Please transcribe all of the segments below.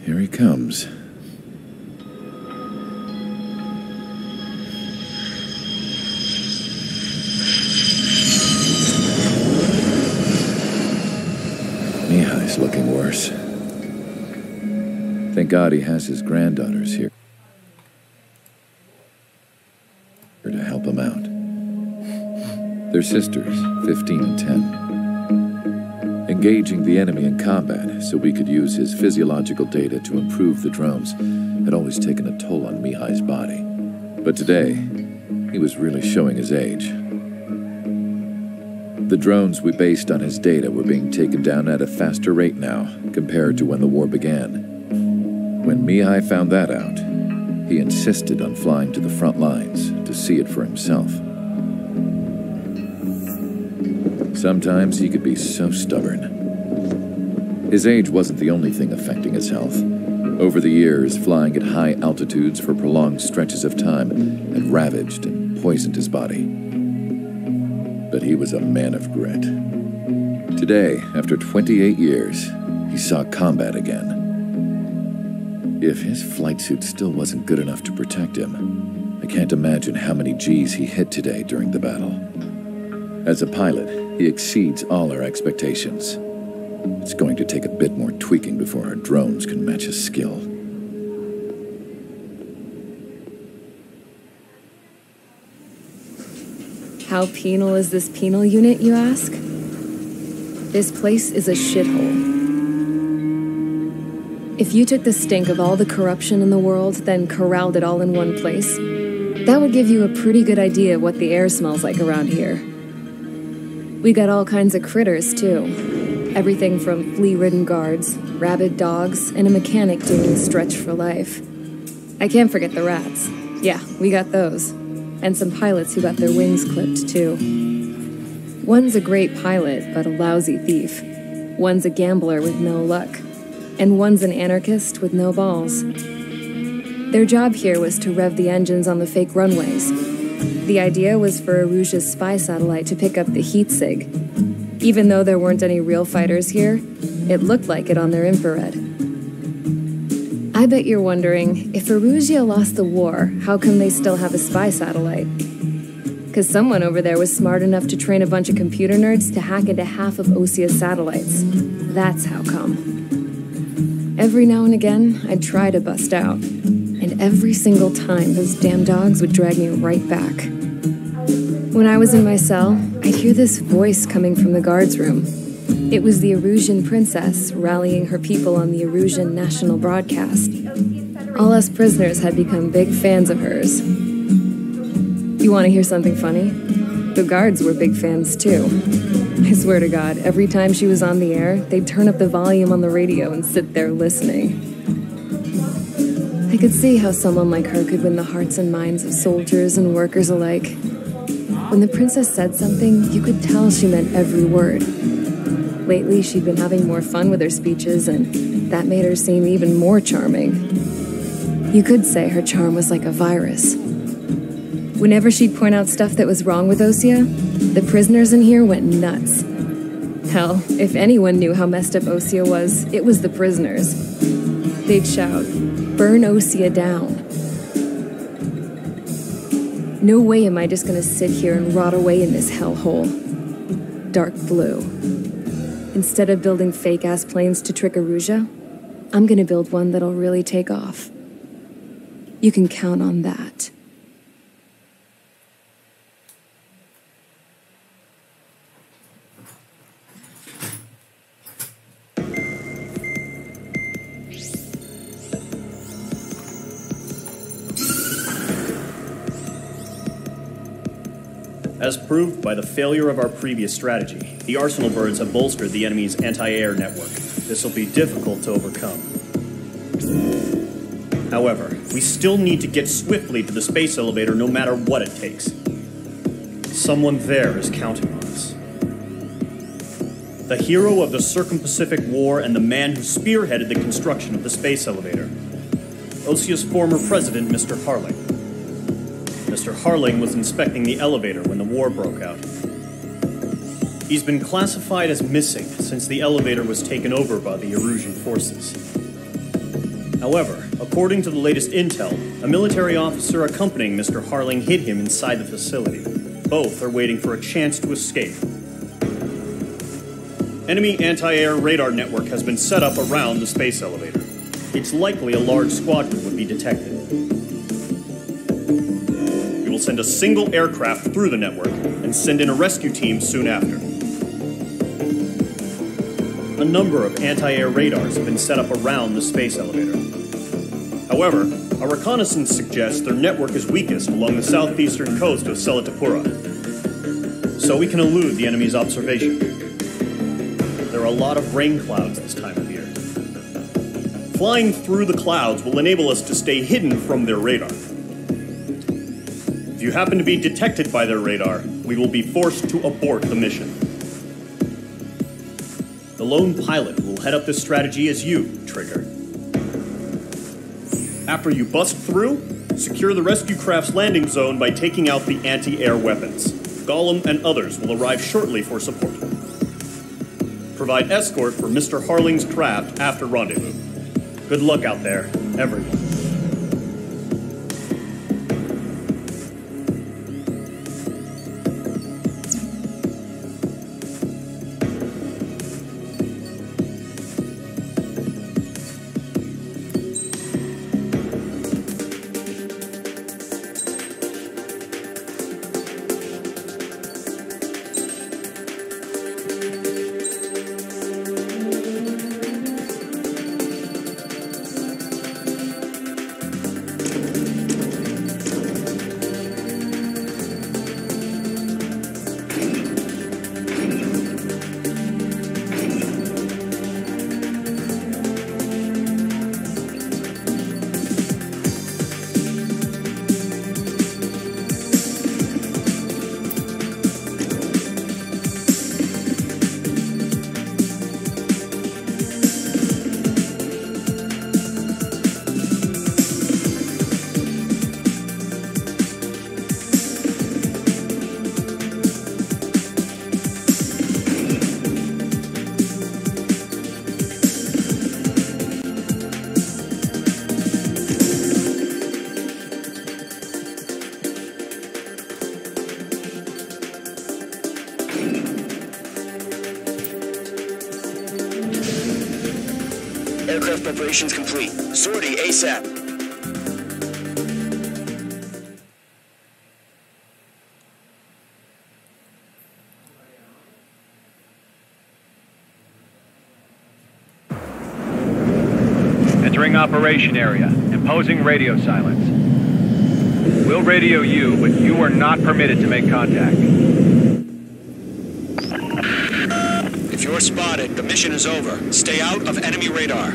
Here he comes. Mihai's looking worse. Thank God he has his granddaughters here to help him out. They're sisters, 15 and 10. Engaging the enemy in combat so we could use his physiological data to improve the drones had always taken a toll on Mihai's body. But today, he was really showing his age. The drones we based on his data were being taken down at a faster rate now compared to when the war began. When Mihai found that out, he insisted on flying to the front lines to see it for himself. Sometimes he could be so stubborn. His age wasn't the only thing affecting his health. Over the years, flying at high altitudes for prolonged stretches of time had ravaged and poisoned his body. But he was a man of grit. Today, after 28 years, he saw combat again. If his flight suit still wasn't good enough to protect him, I can't imagine how many G's he hit today during the battle. As a pilot, he exceeds all our expectations. It's going to take a bit more tweaking before our drones can match his skill. How penal is this penal unit, you ask? This place is a shithole. If you took the stink of all the corruption in the world, then corralled it all in one place, that would give you a pretty good idea of what the air smells like around here. We got all kinds of critters, too. Everything from flea-ridden guards, rabid dogs, and a mechanic doing stretch for life. I can't forget the rats. Yeah, we got those. And some pilots who got their wings clipped, too. One's a great pilot, but a lousy thief. One's a gambler with no luck. And one's an anarchist with no balls. Their job here was to rev the engines on the fake runways. The idea was for Erusia's spy satellite to pick up the heat sig. Even though there weren't any real fighters here, it looked like it on their infrared. I bet you're wondering, if Erusia lost the war, how come they still have a spy satellite? Because someone over there was smart enough to train a bunch of computer nerds to hack into half of Osia's satellites. That's how come. Every now and again, I'd try to bust out. And every single time, those damn dogs would drag me right back. When I was in my cell, I'd hear this voice coming from the guards room. It was the Erusian princess rallying her people on the Erusian national broadcast. All us prisoners had become big fans of hers. You want to hear something funny? The guards were big fans too. I swear to God, every time she was on the air, they'd turn up the volume on the radio and sit there listening. I could see how someone like her could win the hearts and minds of soldiers and workers alike. When the princess said something, you could tell she meant every word. Lately, she'd been having more fun with her speeches, and that made her seem even more charming. You could say her charm was like a virus. Whenever she'd point out stuff that was wrong with Osia, the prisoners in here went nuts. Hell, if anyone knew how messed up Osia was, it was the prisoners. They'd shout, "Burn Osia down." No way am I just gonna sit here and rot away in this hellhole. Dark blue. Instead of building fake-ass planes to trick Erusia, I'm gonna build one that'll really take off. You can count on that. As proved by the failure of our previous strategy, the Arsenal birds have bolstered the enemy's anti-air network. This will be difficult to overcome. However, we still need to get swiftly to the space elevator no matter what it takes. Someone there is counting on us. The hero of the Circum-Pacific War and the man who spearheaded the construction of the space elevator. Osia's former president, Mr. Harling. Mr. Harling was inspecting the elevator when the war broke out. He's been classified as missing since the elevator was taken over by the Erusian forces. However, according to the latest intel, a military officer accompanying Mr. Harling hid him inside the facility. Both are waiting for a chance to escape. Enemy anti-air radar network has been set up around the space elevator. It's likely a large squadron would be detected. We will send a single aircraft through the network and send in a rescue team soon after. A number of anti-air radars have been set up around the space elevator. However, our reconnaissance suggests their network is weakest along the southeastern coast of Selatapura, so we can elude the enemy's observation. There are a lot of rain clouds this time of year. Flying through the clouds will enable us to stay hidden from their radar. If you happen to be detected by their radar, we will be forced to abort the mission. The lone pilot will head up this strategy as you, Trigger. After you bust through, secure the rescue craft's landing zone by taking out the anti-air weapons. Gollum and others will arrive shortly for support. Provide escort for Mr. Harling's craft after rendezvous. Good luck out there, everyone. Aircraft preparations complete. Sortie ASAP. Entering operation area. Imposing radio silence. We'll radio you, but you are not permitted to make contact. If you're spotted, the mission is over. Stay out of enemy radar.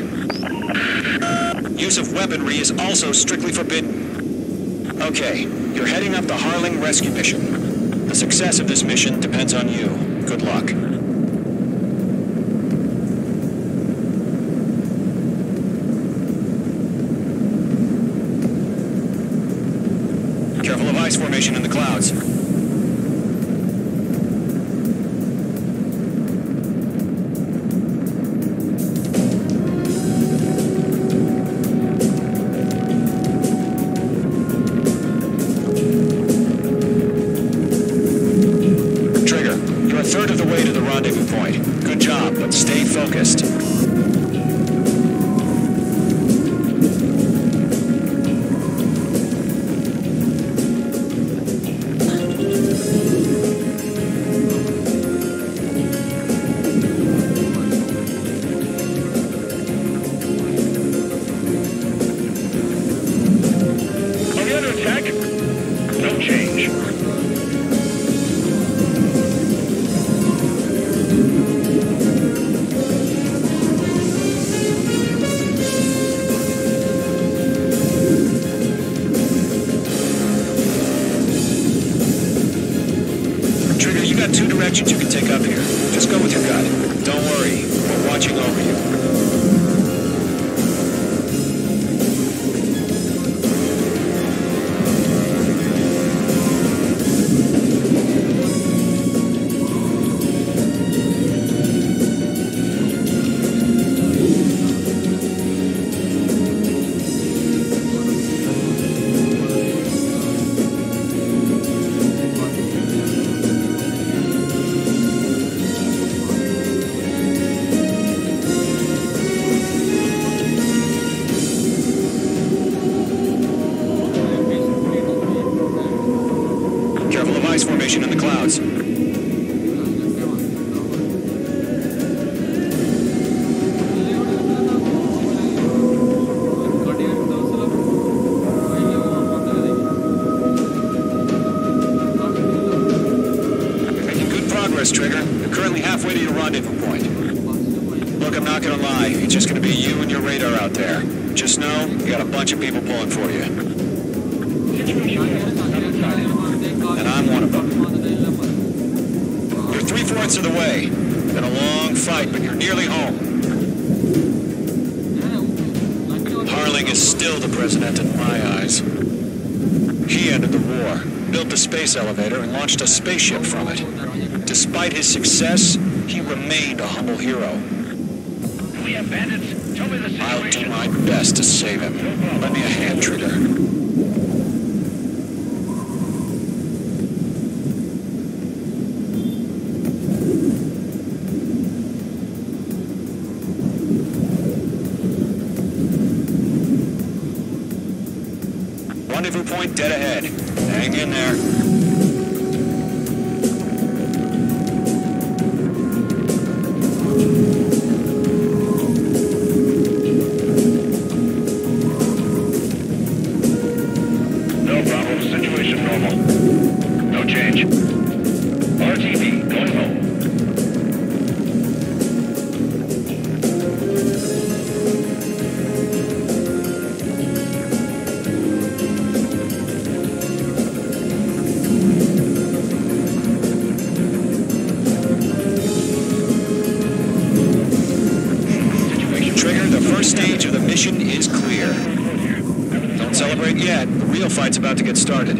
Use of weaponry is also strictly forbidden. Okay, you're heading up the Harling rescue mission. The success of this mission depends on you. Good luck. Careful of ice formation in the clouds. Directions you can take up here. Just go with your gut. Don't worry, we're watching over you. radar out there. Just know, you got a bunch of people pulling for you. And I'm one of them. You're 3/4 of the way. Been a long fight, but you're nearly home. Harling is still the president in my eyes. He ended the war, built the space elevator, and launched a spaceship from it. Despite his success, he remained a humble hero. We have bandits. Tell me the situation. I'll do my best to save him. Lend me a hand, Trigger. Rendezvous point dead ahead. Hang in there. No problem. Situation normal. No change. RTV, going home. Trigger, the first stage of the mission is clear. Don't celebrate yet. The real fight's about to get started.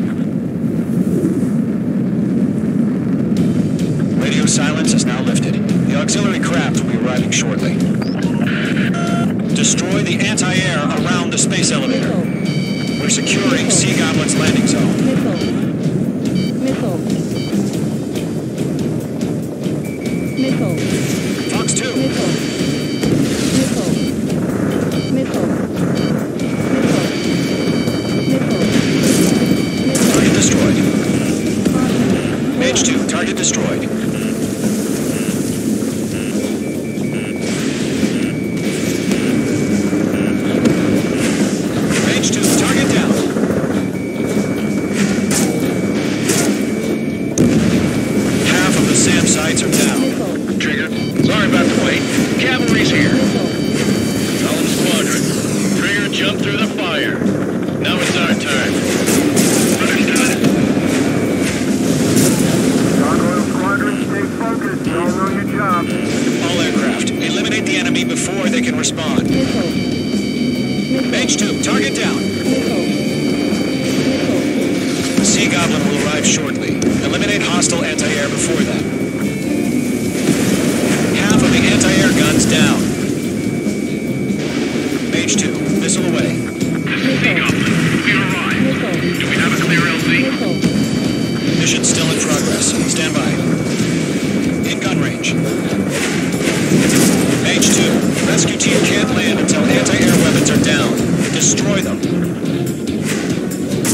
Radio silence is now lifted. The auxiliary craft will be arriving shortly. Destroy the anti-air around the space elevator. We're securing Sea Goblin's landing zone. Fox 2. Target destroyed. Mage 2, target destroyed. Mage 2, target down. Half of the SAM sites are down. Trigger, sorry about the wait. Cavalry's here. Column Squadron. Trigger jumped through the fire. Now it's our turn. Understood. Gargoyle Squadron, stay focused. Y'all know your job. All aircraft, eliminate the enemy before they can respond. Mage 2, target down. Sea Goblin will arrive shortly. Eliminate hostile anti-air before that. Half of the anti-air guns down. Mage 2, missile away. This is Sea Goblin. We arrived. Do we have a clear LZ? Mission still in progress. Stand by. In gun range. Mage 2, rescue team can't land until anti-air weapons are down. Destroy them.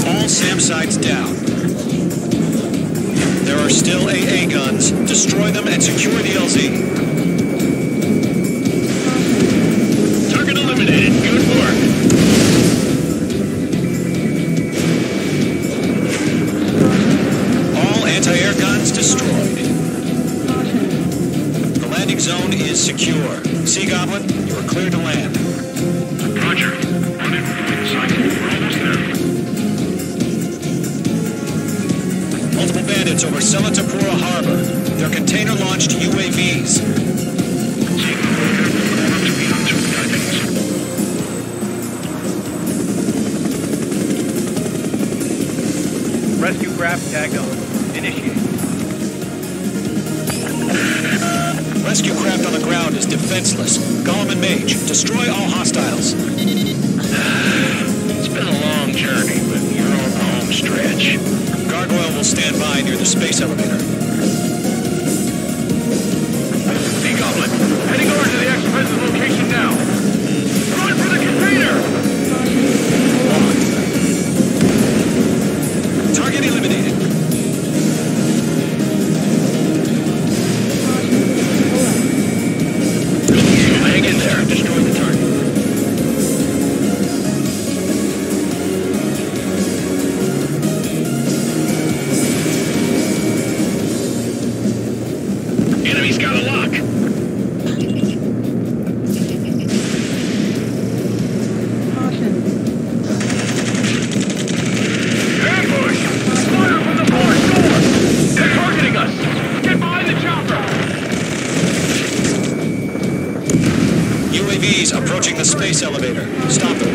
All SAM sites down. There are still AA guns. Destroy them and secure the LZ. Target eliminated. Good work. All anti-air guns destroyed. The landing zone is secure. Sea Goblin, you are clear to land. Roger. Rendezvous point sighted. We're almost there. Multiple bandits over Selatapura Harbor. They're container-launched UAVs. Over to me on 2 seconds. Rescue craft tagged on. Initiate. Rescue craft on the ground is defenseless. Gollum and Mage, destroy all hostiles. It's been a long journey, but you're on the home stretch. Gargoyle will stand by near the space elevator. Sea Goblin, heading over to the express's location now. Run for the container! Target eliminated. Hang in there. Destroy the target. approaching the space elevator. Stop them.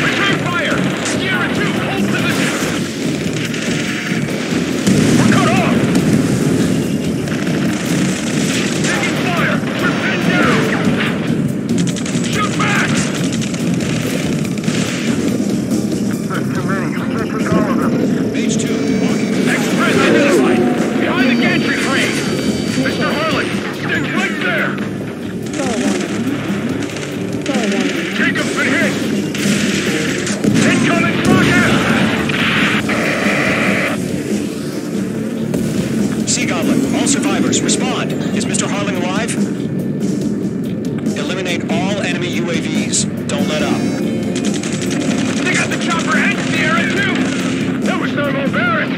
Return fire! Sierra 2, hold position! We're cut off! Taking fire! We're pinned down! Shoot back! There's too many. We can't take all of them. Page 2, walking. Express identified! Behind the gantry crane! Mr. Harlan, stick right there! Jacob's been hit! Incoming rocket! Sea Goblin, all survivors, respond. Is Mr. Harling alive? Eliminate all enemy UAVs. Don't let up. They got the chopper and Sierra 2! That was thermobaric!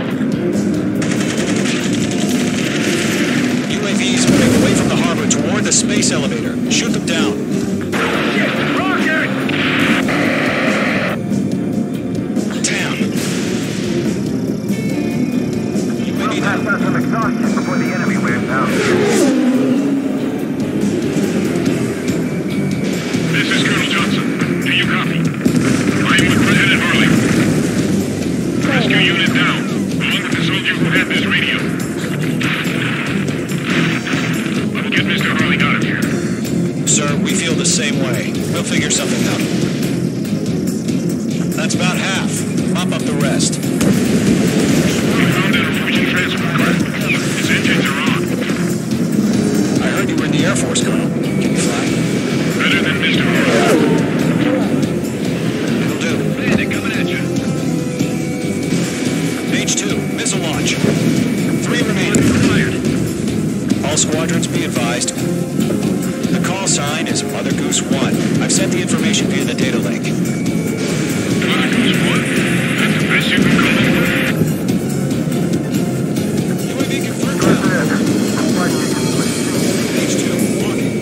UAVs moving away from the harbor toward the space elevator. Shoot them down. Rocket! Damn. We'll pass out some exhaustion before the enemy wears out. This is Colonel Johnson. Do you copy? I am with President Harley. Rescue unit down, along with the soldier who had this radio. I will get Mr. Harley out of here. Sir, we feel the same way. We'll figure something out. That's about half. Mop up the rest. We found an approaching transport. His engines are on. I heard you were in the Air Force, Colonel. Can you fly? Better than Mr. Harley. It'll do. Man, they're coming at you. Page 2, missile launch. 3 remaining. Fired. All squadrons be advised. The call sign is Mother Goose 1. I've sent the information via the data link. Mother Goose 1. That's the best you can call it. UAV confirmed ground. Page 2, walking.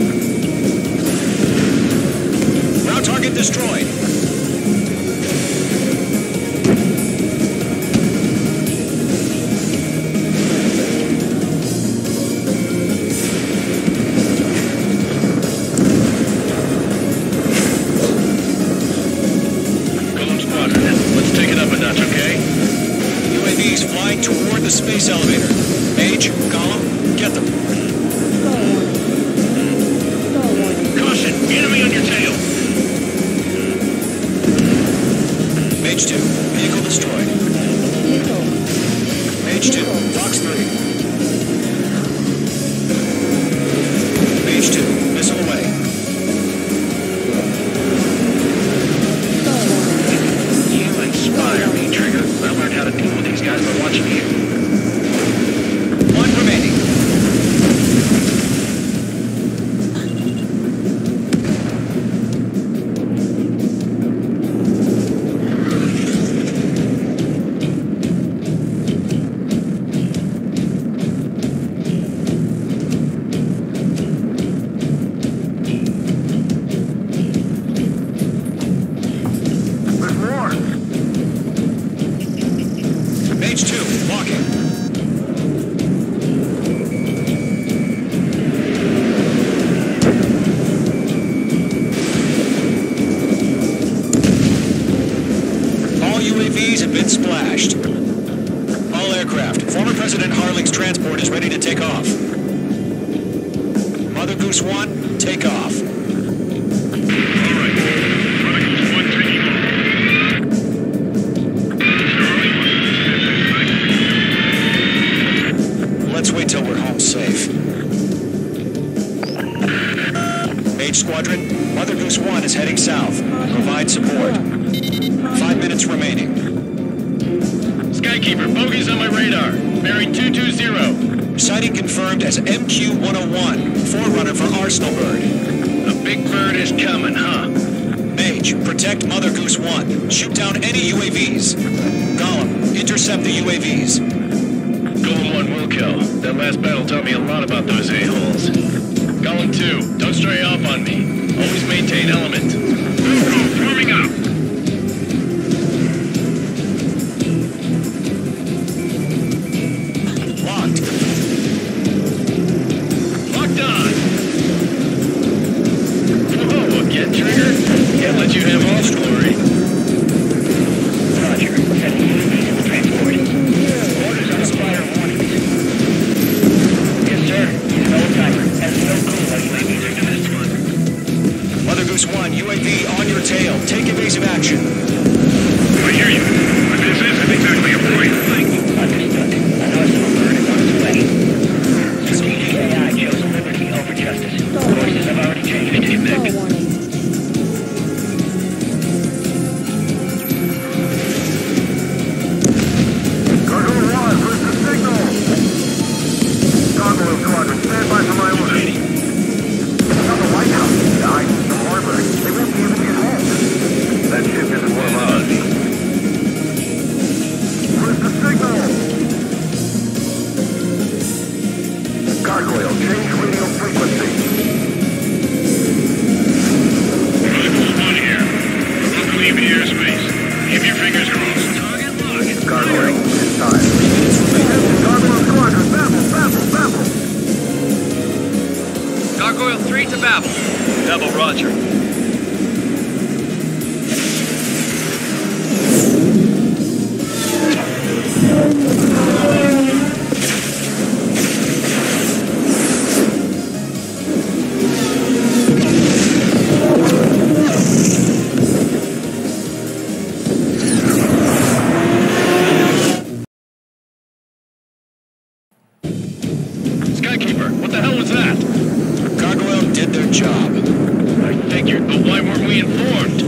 Ground target destroyed. Golem Squadron, let's take it up a notch, okay? UAVs flying toward the space elevator. Mage, Gollum, get them. Caution, enemy on your tail. Mage 2, vehicle destroyed. Mage 2, Fox 3. Mage 2, missile away. You inspire me, Trigger. I learned how to deal with these guys by watching you. 1 remaining. There's more. Mage 2, walking. All UAVs have been splashed. All aircraft. Former President Harling's transport is ready to take off. Mother Goose 1, take off. All right. Mother Goose 1 taking off. Mr. Harley, Let's wait till we're home safe. Mage Squadron, Mother Goose 1 is heading south. Provide support. 5 minutes remaining. Skykeeper, bogeys on my radar. Bearing 220. Sighting confirmed as MQ-101, forerunner for Arsenal Bird. A big bird is coming, huh? Mage, protect Mother Goose 1. Shoot down any UAVs. Gollum, intercept the UAVs. Golem 1 will kill. That last battle taught me a lot about those a-holes. Golem 2, don't stray off on me. Always maintain element. Go, forming up. Locked. Locked on. Get Trigger? Can't let you have all the glory. Roger. Sending UAVs in the transport. Orders on Spire warnings. Yes, sir. Use no timer. Has no clue how UAVs are doing this one. Mother Goose 1, UAV on your tail. Take evasive action. I hear you. But this isn't exactly a point. Understood. An arsenal bird is on its way. Strategic AI chose liberty over justice. Courses have already changed. Gargoyle 1, where's the signal? Gargoyle Squadron, stand by for my orders. It's on the White House. Behind the harbor. They won't be able to get home. That ship isn't one of ours. Where's the signal? Gargoyle, change radio frequency. One here. We're not leaving airspace. Keep your fingers crossed. Target locked. Gargoyle, it's time. Gargoyle Squadron, Babel. Gargoyle 3 to Babel. Babel, roger. Skykeeper, what the hell was that? Gargoyle did their job. I figured, but why weren't we informed?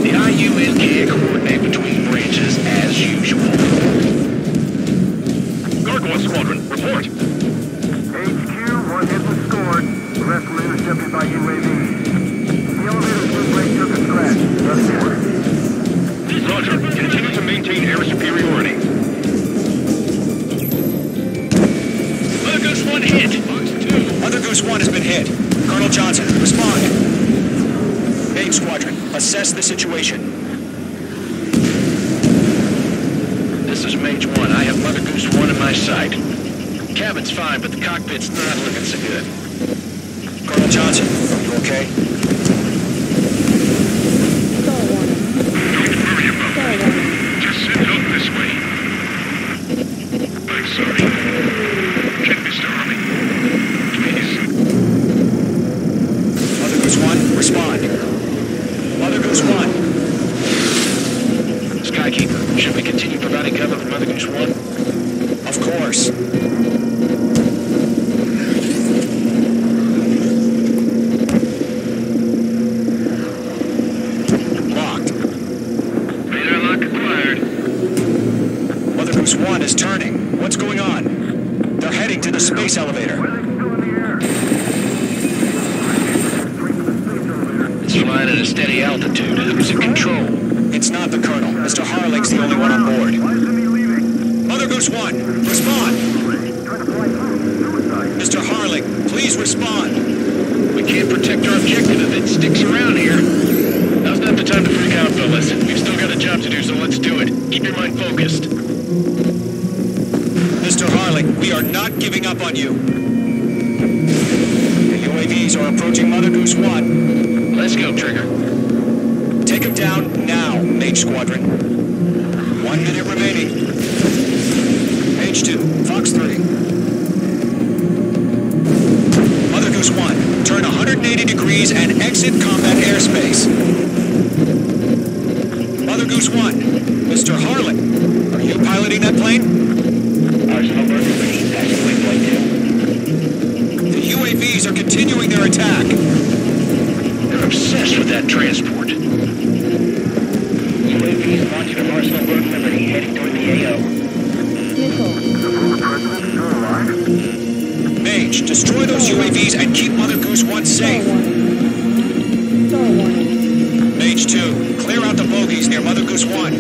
The IUN can't coordinate between branches as usual. Gargoyle Squadron, report. HQ, 1 hit was scored. The rest were intercepted by UAVs. The elevator's wind brake took a scratch. Just order. Roger, continue to maintain air superiority. Mother Goose 1 hit. Box 2. Mother Goose 1 has been hit. Colonel Johnson, respond. Main Squadron, assess the situation. This is Mage 1. I have Mother Goose 1 in my sight. Cabin's fine, but the cockpit's not looking so good. Colonel Johnson, are you okay? Don't worry about it. Just send help this way. I'm sorry. Get Mr. Army. Please. Mother Goose 1, respond. Mother Goose 1. Skykeeper, should we continue providing cover for Mother Goose 1? Of course. Locked. Radar lock acquired. Mother Goose 1 is turning. What's going on? They're heading to the space elevator. It's flying at a steady altitude. Who's in control? It's not the Colonel. Mr. Harling's the only one on board. Mother Goose 1, respond. Mr. Harling, please respond. We can't protect our objective if it sticks around here. Now's not the time to freak out, fellas. We've still got a job to do, so let's do it. Keep your mind focused. Mr. Harling, we are not giving up on you. The UAVs are approaching Mother Goose 1. Let's go, Trigger. Take him down now, Mage Squadron. 1 minute remaining. Page 2, Fox 3. Mother Goose 1, turn 180 degrees and exit combat airspace. Mother Goose 1, Mr. Harling, are you piloting that plane? Arsenal bird ready. Passing waypoint 2. The UAVs are continuing their attack. They're obsessed with that transport. UAVs launched from Arsenal bird Liberty, heading toward the AO. Mage, destroy those UAVs and keep Mother Goose 1 safe. Mage 2, clear out the bogies near Mother Goose 1.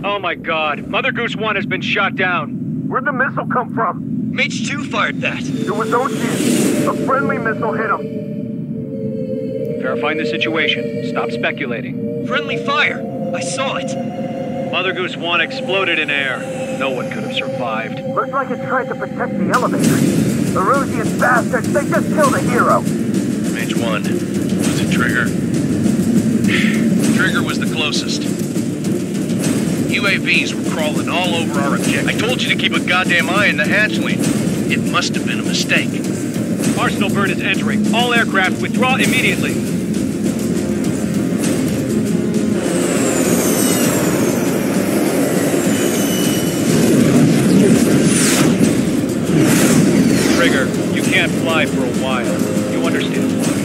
Oh my god. Mother Goose 1 has been shot down. Where'd the missile come from? Mage 2 fired that. It was Ocean. A friendly missile hit him. Verifying the situation. Stop speculating. Friendly fire! I saw it! Mother Goose 1 exploded in air. No one could have survived. Looks like it tried to protect the elevator. The Rusian bastards, they just killed a hero. Mage 1. Was it Trigger? Trigger was the closest. UAVs were crawling all over our objective. I told you to keep a goddamn eye on the hatchling. It must have been a mistake. Arsenal bird is entering. All aircraft withdraw immediately. Trigger, you can't fly for a while. You understand?